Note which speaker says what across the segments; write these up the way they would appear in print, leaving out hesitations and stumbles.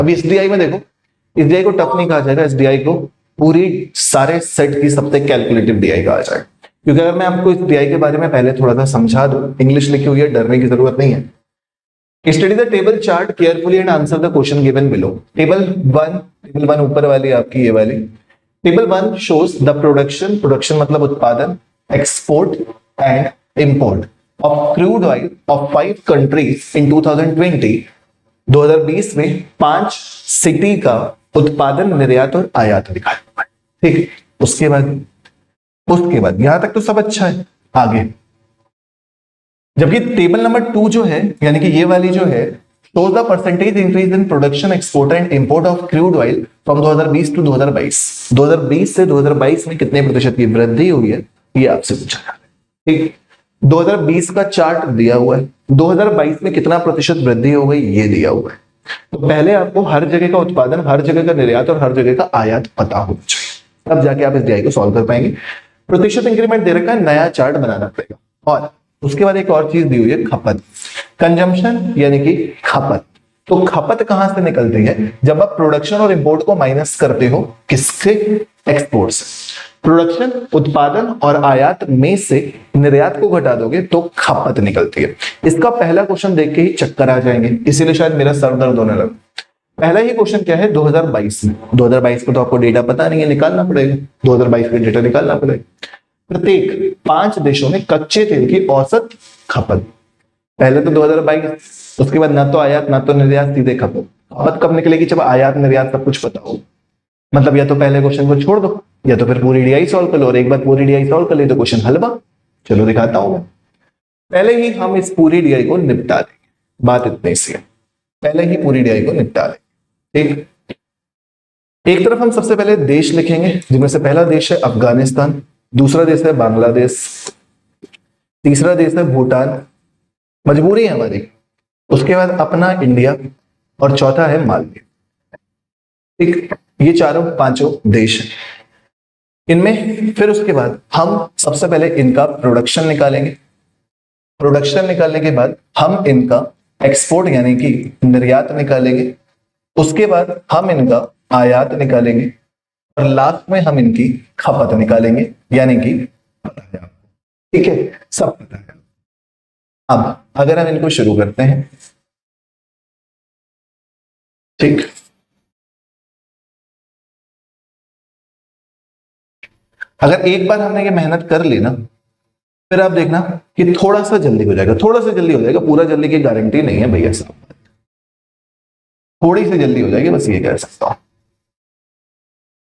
Speaker 1: अभी एसडीआई में देखो, एसडीआई को टफ नहीं कहा जाएगा, एसडीआई को पूरी सारे सेट की सबसे कैलकुलेटिव डीआई कहा जाएगा। क्योंकि अगर मैं आपको इस डीआई के बारे में पहले थोड़ा सा समझा दूं, इंग्लिश लिखी हुई है, डरने की जरूरत नहीं है। Study the table chart carefully and answer the question given below. Table one ऊपर वाली आपकी ये वाली table one shows the production मतलब उत्पादन, export and import of crude oil of 5 countries in 2020। 2020 में 5 सिटी का उत्पादन, निर्यात और आयात दिखाया हुआ है। ठीक, उसके बाद यहां तक तो सब अच्छा है। आगे जबकि टेबल नंबर 2 जो है, यानी कि ये वाली जो है, shows the percentage increase in production, export and import of crude oil from 2020 to 2022। 2020 से 2022 में कितने प्रतिशत की वृद्धि हुई है, ये आपसे पूछा जा रहा है। ठीक, 2020 का चार्ट दिया हुआ है, 2022 में कितना प्रतिशत वृद्धि हो गई ये दिया हुआ है। तो पहले आपको हर जगह का उत्पादन, हर जगह का निर्यात और हर जगह का आयात पता होना चाहिए, तब जाके आप इस डीआई को सॉल्व कर पाएंगे। प्रतिशत इंक्रीमेंट दे रखा है, नया चार्ट बनाना पड़ेगा। और उसके बाद एक और चीज दी हुई है, खपत, कंजम्पशन यानी कि खपत। तो खपत कहां से निकलती है, जब आप प्रोडक्शन और इंपोर्ट को माइनस करते हो, किससे, एक्सपोर्ट से। प्रोडक्शन, उत्पादन और आयात में से निर्यात को घटा दोगे तो खपत निकलती है। इसका पहला क्वेश्चन देख के ही चक्कर आ जाएंगे, इसीलिए शायद मेरा सर दर्द होने लगा। पहला ही क्वेश्चन क्या है, 2022 में। 2022 को तो आपको डेटा पता नहीं है, निकालना पड़ेगा, 2022 का डेटा निकालना पड़ेगा। प्रत्येक 5 देशों में कच्चे तेल की औसत खपत, पहले तो 2022, उसके बाद ना तो आयात ना तो निर्यात, सीधे खपत। खपत कब निकलेगी, जब आयात निर्यात सब कुछ पता हो। मतलब या तो पहले क्वेश्चन को छोड़ दो, या तो फिर पूरी डीआई सॉल्व कर लो, और एक बार पूरी डीआई सॉल्व कर ली तो क्वेश्चन हल बा। चलो दिखाता हूं मैं। पहले ही हम इस पूरी डीआई को निपटा देंगे, बात इतनी सी है, पहले ही पूरी डीआई को निपटा लेंगे। ठीक, एक तरफ हम सबसे पहले देश लिखेंगे, जिनमें से पहला देश है अफगानिस्तान, दूसरा देश है बांग्लादेश, तीसरा देश है भूटान, मजबूरी है हमारी, उसके बाद अपना इंडिया, और चौथा है मालदीव। ठीक, ये चारों 5 देश हैं। इनमें फिर उसके बाद हम सबसे पहले इनका प्रोडक्शन निकालेंगे। प्रोडक्शन निकालने के बाद हम इनका एक्सपोर्ट यानी कि निर्यात निकालेंगे। उसके बाद हम इनका आयात निकालेंगे, और लास्ट में हम इनकी खपत निकालेंगे, यानी कि पता है आपको। ठीक है, सब पता है। अब अगर हम इनको शुरू करते हैं, ठीक, अगर एक बार हमने ये मेहनत कर ली ना, फिर आप देखना कि थोड़ा सा जल्दी हो जाएगा, थोड़ा सा जल्दी हो जाएगा, पूरा जल्दी की गारंटी नहीं है भैया साहब, थोड़ी सी जल्दी हो जाएगी, बस ये कह सकता हूं।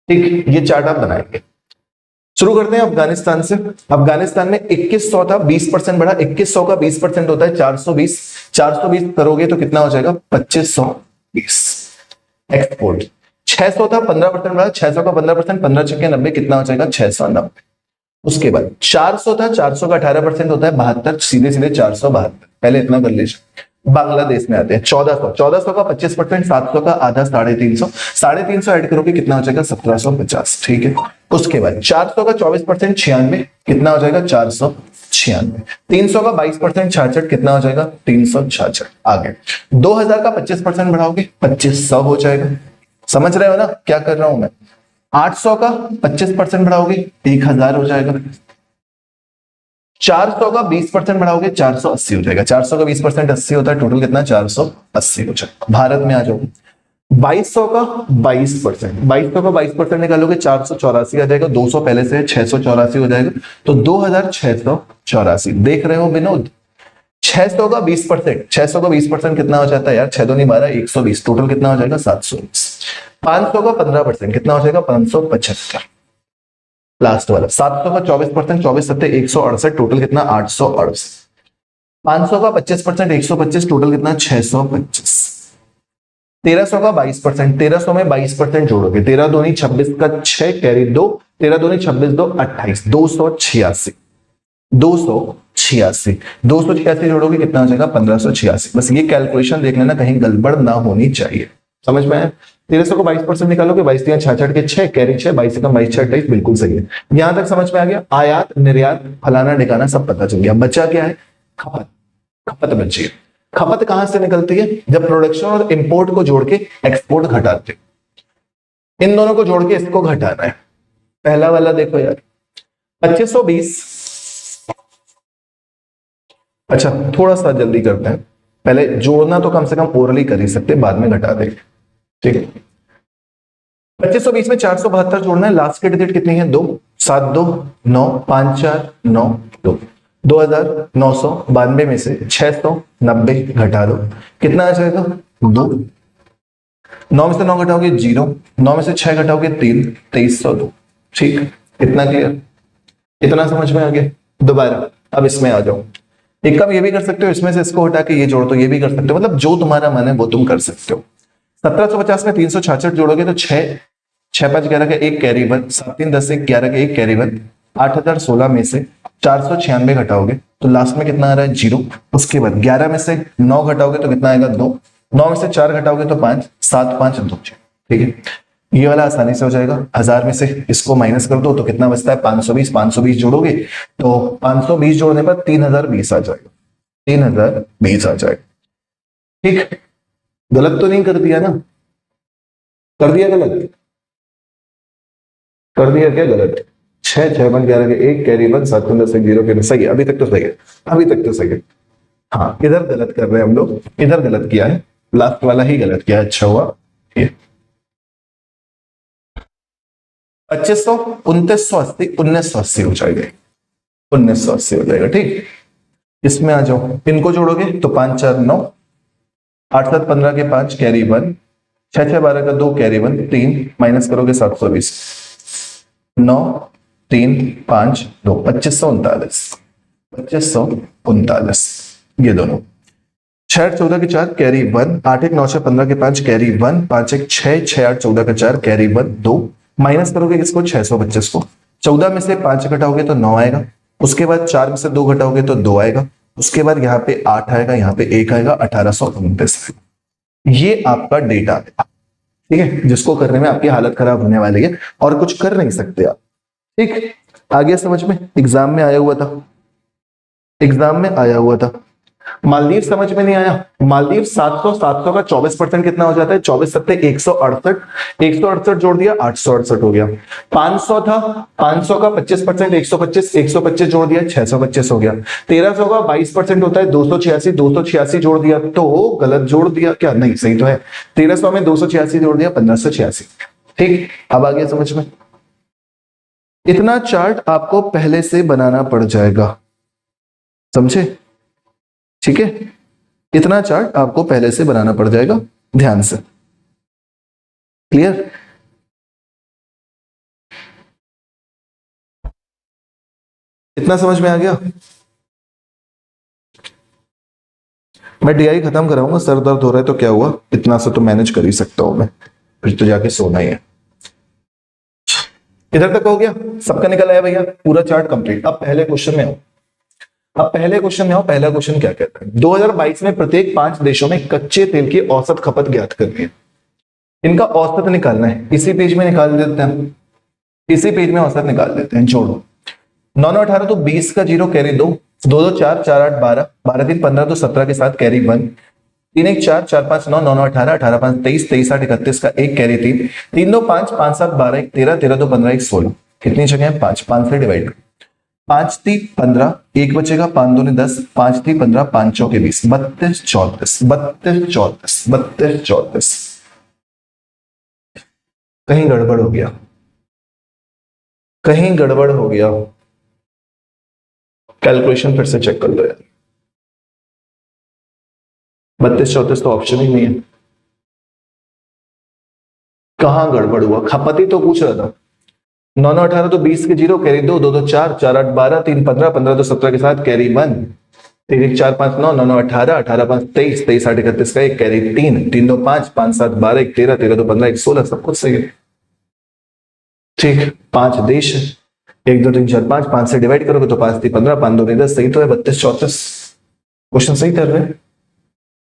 Speaker 1: ठीक, ये चार्ट आप बनाएंगे। शुरू करते हैं अफगानिस्तान से। अफगानिस्तान में 2100 था, 20% बढ़ा, 2100 का 20% होता है 420। 420 करोगे तो कितना हो जाएगा, 2520। एक्सपोर्ट 600 था, 15% बढ़ा, 600 का 15%, 15 छक्के 90, कितना हो जाएगा, 690। उसके बाद 400 था, 400 का 18% होता है 72, सीधे सीधे 472। पहले इतना कर लीजिए। बांग्लादेश में आते हैं 1400, 1400 का 25%, 700 का आधा 350, 350 ऐड करोगे कितना हो जाएगा, 1750। ठीक है, उसके बाद 400 का 24%, 96, कितना हो जाएगा, 496। 300 का 22%, 66, कितना हो जाएगा, 366। आगे 2000 का 25% बढ़ाओगे 2500 हो जाएगा। समझ रहे हो ना क्या कर रहा हूं मैं। 800 का 25% बढ़ाओगे 1000 हो जाएगा। 400 का 20% बढ़ाओगे 480 हो जाएगा। 400 का 20% 80 होता है, टोटल कितना, 480 हो जाएगा। भारत में आ जाओगे, 2200 का 22%, 2200 का 22% निकालोगे 484 आ जाएगा। 200 पहले से 684 हो जाएगा, तो 2684। देख रहे हो विनोद, 600 का 20%, 600 का 20% कितना हो जाता है यार, 6 दूनी 12, 120, टोटल कितना हो जाएगा, 720। 500 का 15% कितना हो जाएगा, 575। लास्ट वाला 700 का 24%, 24 सत्ते 168, टोटल कितना, 868। 500 का 25%, 125, टोटल कितना, 625। 1300 का 22%, 1300 में 22% जोड़ोगे, 13 दूनी 26 का 6 कैरी 2, 13 दूनी 26 2 28, 286। 286 जोड़ोगे कितना हो जाएगा, 1586। बस ये कैलकुलेशन देख लेना, कहीं गड़बड़ ना होनी चाहिए। समझ में आया। 1300 को 22% निकालोगे, 22 66 के 6 कैरी 6, 22 कम 22 28, बिल्कुल सही है। यहां तक समझ में आ गया। आयात निर्यात फलाना ढिकाना सब पता चल गया। बचा क्या है, खपत। खपत बची है। खपत कहां से निकलती है? जब प्रोडक्शन और इंपोर्ट को जोड़ के एक्सपोर्ट घटाते हैं। इन दोनों को जोड़ के इसको घटाना है। पहला वाला देखो यार, 2520। अच्छा थोड़ा सा जल्दी करते हैं, पहले जोड़ना तो कम से कम ओरली कर ही सकते, बाद में घटा देंगे, ठीक है। 2520 में 472 जोड़ना है, लास्ट की डिजिट कितनी है? 2, 7 2 9, 5 4 9 2, 2992 में से 690 घटा दो, कितना आ जाएगा? 2। 9 में से 9 घटाओगे 0, 9 में से 6 घटाओगे 3, 2302। ठीक, इतना क्लियर? इतना समझ में आ गया? दोबारा अब इसमें आ जाओ। एक काम ये भी कर सकते हो, इसमें से इसको हटा के ये जोड़ दो, ये भी कर सकते हो, मतलब जो तुम्हारा मन है वो तुम कर सकते हो। 1750 में 366 जोड़ोगे तो 6 6 5 11 का 1 कैरी 1, 7 3 10 1 11 का 1 कैरी 1, 8016 में से 496 घटाओगे तो लास्ट में कितना आ रहा है? 0। उसके बाद 11 में से 9 घटाओगे तो कितना आएगा? 2। 9 में से 4 घटाओगे तो 5, 7 5 2 6। ठीक है, ये वाला आसानी से हो जाएगा। 1000 में से इसको माइनस कर दो तो कितना बचता है? 520। 520 जोड़ोगे तो 520 जोड़ने पर 3020 आ जाएगा, 3020 आ जाएगा। ठीक, गलत तो नहीं कर दिया ना? कर दिया गलत? कर दिया क्या गलत? 6 6 1 11 के 1 कैरी 1, 7 10 0 के सही है, अभी तक तो सही है, अभी तक तो सही है। हाँ इधर गलत कर रहे हैं हम लोग, इधर गलत किया है, लास्ट वाला ही गलत किया है। अच्छा हुआ ये 2500 2980 1980 हो जाएगा, 1980 हो जाएगा। ठीक, इसमें आ जाओ, इनको जोड़ोगे तो 5 4 9, 8 7 15 के 5 कैरी 1, 6 6 12 का 2 कैरी 1 3, माइनस करोगे 720, 9 3 5 2, 2539, 2539 ये दोनों। 6 14 के 4 कैरी 1, 8 1 9 6 15 के 5 कैरी 1, 5 1 6 6 8 14 का 4 कैरी 1 2, माइनस करोगे किसको? 625 को। 14 में से 5 घटाओगे तो 9 आएगा, उसके बाद 4 में से 2 घटाओगे तो 2 आएगा, उसके बाद यहाँ पे 8 आएगा, यहाँ पे 1 आएगा, 1829 आएगा। ये आपका डेटा है, ठीक है, जिसको करने में आपकी हालत खराब होने वाली है और कुछ कर नहीं सकते आप। ठीक, आ गया समझ में? एग्जाम में आया हुआ था, एग्जाम में आया हुआ था। मालदीव समझ में नहीं आया? मालदीव 700 700 का 24% कितना हो जाता है? 24 सत्ते 168, 168 जोड़ दिया 868 हो गया। 500 था, 500 का 25% 125, 125 जोड़ दिया 625 हो गया। 1300 का 22% होता है 286, 286 जोड़ दिया तो गलत जोड़ दिया क्या? नहीं सही तो है। 1300 में 286 जोड़ दिया 1586। ठीक, अब आ गया समझ में? इतना चार्ट आपको पहले से बनाना पड़ जाएगा, समझे? ठीक है, इतना चार्ट आपको पहले से बनाना पड़ जाएगा, ध्यान से। क्लियर? इतना समझ में आ गया? मैं डीआई खत्म कराऊंगा, सर दर्द हो रहा है तो क्या हुआ, इतना सा तो मैनेज कर ही सकता हूं मैं, फिर तो जाके सोना ही है। इधर तक हो गया, सबका निकल आया भैया, पूरा चार्ट कंप्लीट। अब पहले क्वेश्चन में आओ, अब पहले क्वेश्चन में आओ। पहला क्वेश्चन क्या कहता है? 2022 में प्रत्येक 5 देशों में कच्चे तेल की औसत खपत ज्ञात करनी है। इनका औसत निकालना है, इसी पेज में निकाल देते हैं, इसी पेज में औसत निकाल देते हैं। जोड़ो 9 9 18 तो 20 का 0 कैरी 2, 2 2 4 4 8 12, 12 3 15 तो 17 के साथ कैरी 1, 3 1 4 4 5 9 9 9 18 18 5 23 23 8 31 का 1 कैरी 3, 3 2 5 5 7 12 1 13 13 2 15 1 16। कितनी जगह है? 5, 5 से डिवाइड, 5 3 15, 1 बचेगा, 5 2 10, 5 3 15, 5 चौके 20, 32 34, 32 34, 32 34। कहीं गड़बड़ हो गया, कहीं गड़बड़ हो गया, कैलकुलेशन फिर से चेक कर लो यार। 32 34 तो ऑप्शन ही नहीं है, कहां गड़बड़ हुआ? खपति तो पूछ रहा था। 9 9 18 तो 20 के 0 कैरी 2, 2 2 4 4 8 12, 3 15 15 तो 17 के साथ कैरी 1, 3 1 4 5 9 9 9 18 18 5 23 23 8 31 का 1 कैरी 3, 3 2 5 5 7 12 1 13 13 2 15 1 16, सब कुछ सही है। ठीक, 5 देश, 1 2 3 4 5, 5 से डिवाइड करोगे तो 5 3 15, 5 2 10, सही तो है। 32 34 क्वेश्चन सही कर रहे हैं।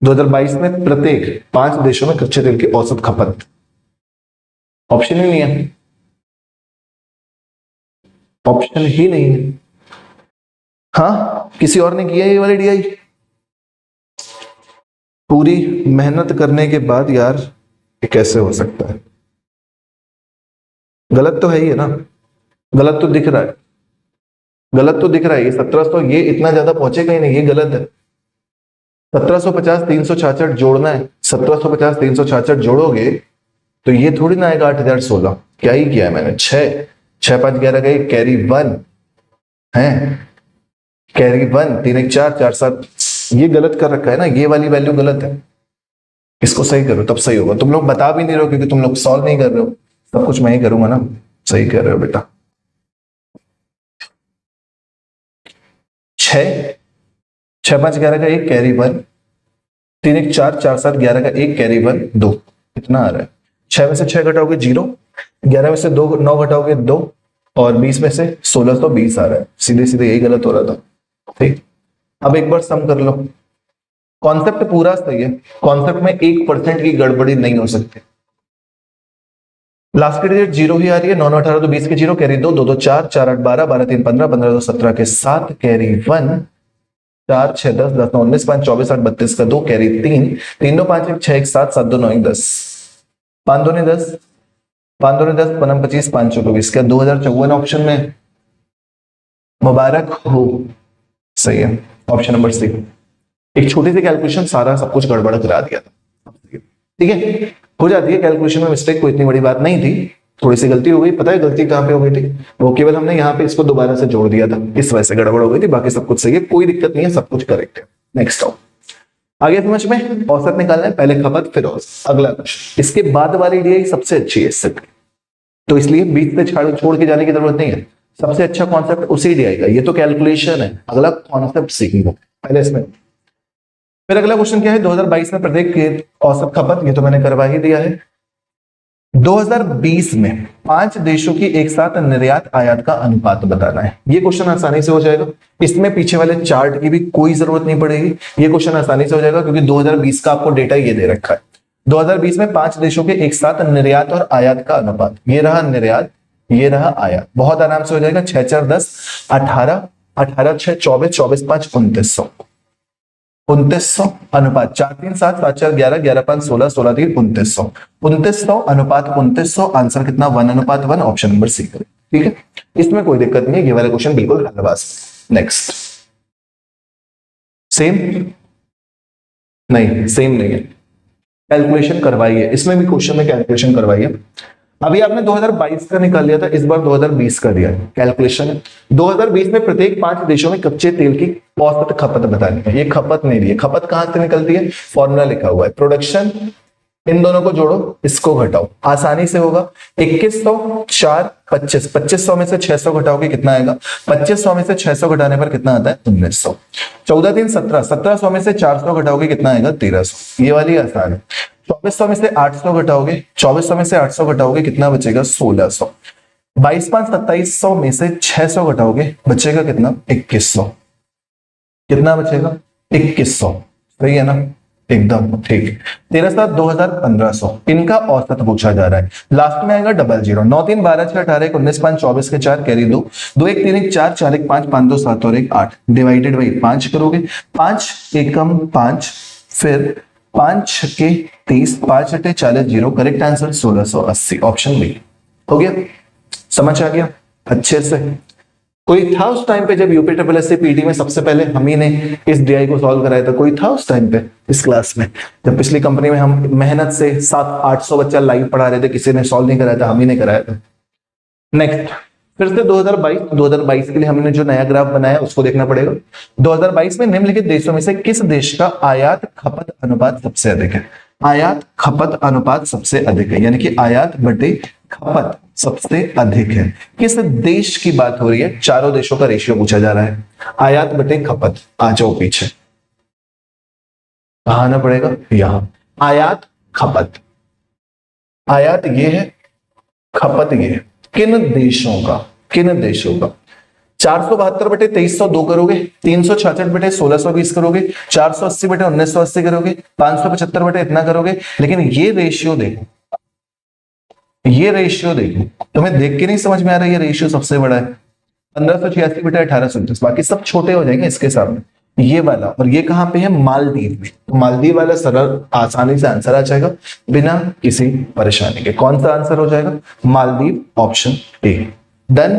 Speaker 1: 2022 में प्रत्येक 5 देशों में कच्चे तेल की औसत खपत, ऑप्शन ही नहीं है, ऑप्शन ही नहीं है। हाँ, किसी और ने किया ये वाली डीआई? पूरी मेहनत करने के बाद यार ये कैसे हो सकता है? गलत तो है ही है ना, गलत तो दिख रहा है, गलत तो दिख रहा है। ये 1700, ये इतना ज्यादा पहुंचेगा ही नहीं, ये गलत है। 1750 366 जोड़ना है, 1750 366 जोड़ोगे तो ये थोड़ी ना आएगा 8016। क्या ही किया है मैंने, 6 6 5 11 का एक कैरी 1 है, कैरी 1 3 1 4 4 7, ये गलत कर रखा है ना, ये वाली वैल्यू गलत है। इसको सही करो तब सही होगा। तुम लोग बता भी नहीं रहे हो क्योंकि तुम लोग सॉल्व नहीं कर रहे हो, सब कुछ मैं ही करूंगा ना। सही कर रहे हो बेटा। 6 6 5 11 का एक कैरी 1, 3 1 4 4 7 11 का एक कैरी 1 2, कितना आ रहा है? 6 में से 6 घटाओगे 0, 11 में से 2 9 घटाओगे 2, और 20 में से 1620 आ रहा है। सीधे सीधे यही गलत हो रहा था। ठीक, अब एक बार सम कर लो। कॉन्सेप्ट पूरा सही है, कॉन्सेप्ट में 1% की गड़बड़ी नहीं हो सकती। लास्ट की डिजिट 0 ही आ रही है, 9 9 18 तो 20 के 0, कैरी 2 2 2 4 4 8 12 12 3 15 15 2 17 के 7, कैरी 1 4 6 10 10 9 19 5 24 8 32 का 2, कैरी 3 3 2 5 1 6 1 7 7 2 9 1 10 5 2 10 5 2 10 5 25 5 24 का 2054 ऑप्शन में। मुबारक हो, सही है ऑप्शन नंबर सी। एक छोटी सी कैलकुलेशन सारा सब कुछ गड़बड़ करा दिया था। ठीक है, हो जाती है कैलकुलेशन में मिस्टेक, कोई इतनी बड़ी बात नहीं थी, थोड़ी सी गलती हो गई। पता है गलती कहां पे हो गई थी? वो केवल हमने यहाँ पे इसको दोबारा से जोड़ दिया था, इस वजह से गड़बड़ हो गई थी, बाकी सब कुछ सही है, कोई दिक्कत नहीं है, सब कुछ करेक्ट है। नेक्स्ट आओ, आगे समझ में। औसत निकालना है, पहले खपत फिर औसत। अगला क्वेश्चन, इसके बाद वाली डीआई सबसे अच्छी है इससे, तो इसलिए बीच में छोड़ के जाने की जरूरत नहीं है। सबसे अच्छा कॉन्सेप्ट उसी डीआई का, ये तो कैलकुलेशन है, अगला कॉन्सेप्ट सीखेंगे पहले इसमें। फिर अगला क्वेश्चन क्या है, 2022 में प्रत्येक की औसत खपत, ये तो मैंने करवा ही दिया है। 2020 में 5 देशों की एक साथ निर्यात आयात का अनुपात बताना है। ये क्वेश्चन आसानी से हो जाएगा, इसमें पीछे वाले चार्ट की भी कोई जरूरत नहीं पड़ेगी, ये क्वेश्चन आसानी से हो जाएगा क्योंकि 2020 का आपको डेटा ये दे रखा है। 2020 में 5 देशों के एक साथ निर्यात और आयात का अनुपात, ये रहा निर्यात, ये रहा आयात, बहुत आराम से हो जाएगा। 6 4 10 18 18 6 24 24 5 2900 2900 अनुपात 4 3 7 7 4 11 11 5 16 16 3 2900 2900 अनुपात 2900, आंसर कितना 1:1, ऑप्शन नंबर सी करें। ठीक है, इसमें कोई दिक्कत नहीं है, ये वाला क्वेश्चन बिल्कुल हलवास। नेक्स्ट, सेम नहीं, सेम नहीं है, कैलकुलेशन करवाई है, इसमें भी क्वेश्चन में कैलकुलेशन करवाई है। अभी आपने 2022 का निकाल लिया था, इस बार 2020 का दिया है कैलकुलेशन। 2020 में प्रत्येक 5 देशों में कच्चे तेल की औसत खपत बतानी है। ये खपत नहीं दी है, खपत कहां से निकलती है, फॉर्मूला लिखा हुआ है, प्रोडक्शन, इन दोनों को जोड़ो, इसको घटाओ, आसानी से होगा। 2100 4 25, 2500 में से 600 घटाओगे कितना आएगा, 2500 में से 600 घटाने पर कितना आता है 1900। 14 3 17, 1700 में से 400 घटाओगे कितना आएगा 1300, ये वाली आसान है। 2400 में से 800 घटाओगे, 2400 में से 800 घटाओगे कितना बचेगा 1600। 22 5 2700 में से 600 घटाओगे बचेगा कितना 2100, कितना बचेगा 2100, सही है ना, एकदम ठीक। 13 7 2500, इनका औसत पूछा जा रहा है। लास्ट में आएगा 00, 9 3 12 6 18 19 5 24 के 4, कैरी 2 2 1 3 1 4 4 1 5 5 2 7 और 1 8, डिवाइडेड बाई 5 करोगे, 5 एकम 5, फिर 5 छके 30, 5 अटे 40, 0, करेक्ट आंसर 1680, ऑप्शन बी हो गया। समझ आ गया अच्छे से? कोई था उस टाइम पे जब यूपी ट्रिपल एस पीटी में सबसे पहले हम ही ने इस डीआई को सॉल्व कराया था? कोई था उस टाइम पे इस क्लास में जब पिछली कंपनी में हम मेहनत से 700-800 बच्चा लाइव पढ़ा रहे थे, किसी ने सॉल्व नहीं कराया था, हम ही ने कराया था। नेक्स्ट, फिर से 2022 के लिए हमने जो नया ग्राफ बनाया उसको देखना पड़ेगा। 2022 में निम्नलिखित देशों में से किस देश का आयात खपत अनुपात सबसे अधिक है? आयात खपत अनुपात सबसे अधिक है, यानी कि आयात बटे खपत सबसे अधिक है। किस देश की बात हो रही है? चारों देशों का रेशियो पूछा जा रहा है। आयात बटे खपत, आ जाओ पीछे, कहां आना पड़ेगा, यहां। आयात खपत, आयात ये है, खपत ये है। किन देशों का, किन देशों का? 472 बटे 2302 करोगे, 366 बटे 1620 करोगे, 480 बटे 1980 करोगे, 575 बटे इतना करोगे, लेकिन ये रेशियो देखो, ये रेशियो देखो, तुम्हें देख के नहीं समझ में आ रहा है ये रेशियो सबसे बड़ा है। 1586 बटे 1829, बाकी सब छोटे हो जाएंगे इसके सामने। ये वाला, और ये कहां पे है, मालदीव में। तो मालदीव वाला सरल आसानी से आंसर आ जाएगा बिना किसी परेशानी के। कौन सा आंसर हो जाएगा, Maldives, option A. Done,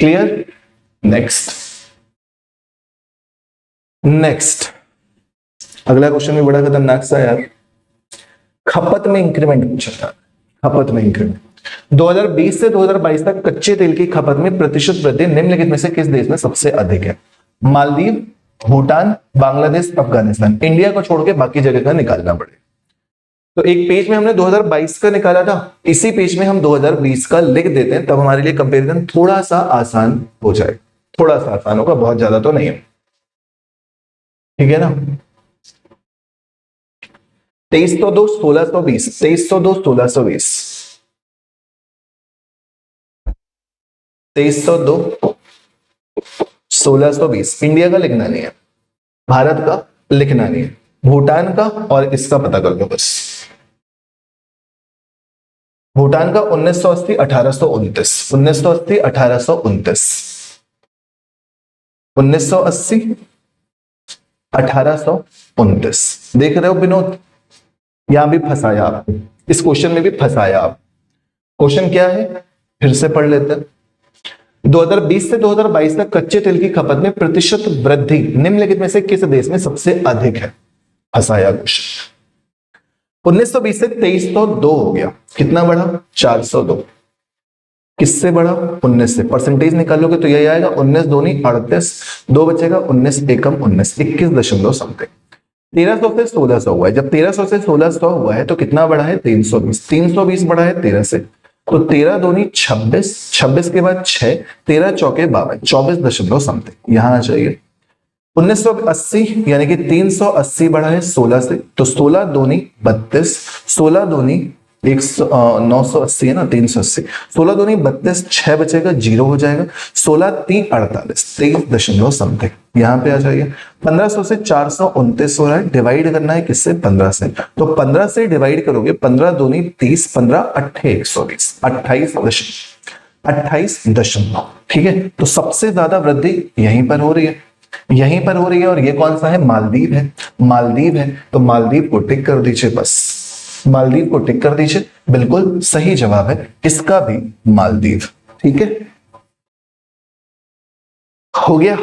Speaker 1: clear. Next, अगला क्वेश्चन भी बड़ा खतरनाक सा यार। खपत में इंक्रीमेंट पूछा था, खपत में इंक्रीमेंट। 2020 से 2022 तक कच्चे तेल की खपत में प्रतिशत वृद्धि निम्नलिखित में से किस देश में सबसे अधिक है। मालदीव, भूटान, बांग्लादेश, अफगानिस्तान। इंडिया को छोड़ के बाकी जगह का निकालना पड़ेगा। तो एक पेज में हमने 2022 का निकाला था, इसी पेज में हम 2020 का लिख देते हैं, तब हमारे लिए कंपैरिजन थोड़ा सा आसान हो जाए। थोड़ा सा आसान होगा, बहुत ज्यादा तो नहीं है, ठीक है ना। 2302 1620, 2302 1620, 2302 1620। इंडिया का लिखना नहीं है, भारत का लिखना नहीं है, भूटान का और इसका पता कर लो बस। भूटान का 1980 1829, 1980 1829, 1980 1829। देख रहे हो विनोद, यहां भी फंसाया आप, इस क्वेश्चन में भी फंसाया आप। क्वेश्चन क्या है, फिर से पढ़ लेते हैं। 2020 से 2022 तक कच्चे तेल की खपत में प्रतिशत वृद्धि निम्नलिखित में से किस देश में सबसे अधिक है। फंसाया क्वेश्चन। 1920 से 2302 हो गया, कितना बढ़ा, 402। किससे बढ़ा, 19 से। परसेंटेज निकालोगे तो यही आएगा, 19 दूनी 38, 2 बचेगा, 19 एकम 19, 21 दशमलव समथिंग। 1300 से 1600 हुआ है। जब 1300 से 1600 हुआ है तो कितना बढ़ा है, 320। 320 बढ़ा है 13 से, तो 13 दूनी 26, 26 के बाद 6, 13 चौके 52, 24 दशमलव समथिंग यहां आ जाइए। 1980 यानी कि 380 बढ़ा है 16 से, तो 16 दूनी 32, 16 दूनी 980 है ना, 380, 16 दूनी 32, 6 बचेगा, 0 हो जाएगा, 16 3 48, 23 दशमलव समथिंग यहां पे आ जाइए। 1500 से 429 हो रहा है, डिवाइड करना है किससे, 15 से, तो 15 से डिवाइड करोगे, 15 दूनी 30, 15 8 120, 28 दशमलव, ठीक है। तो सबसे ज्यादा वृद्धि यहीं पर हो रही है, यहीं पर हो रही है, और ये कौन सा है, मालदीव है, मालदीव है। तो मालदीव को टिक कर दीजिए, बस मालदीव को टिक कर दीजिए, बिल्कुल सही जवाब है इसका भी मालदीव, ठीक है। हो गया।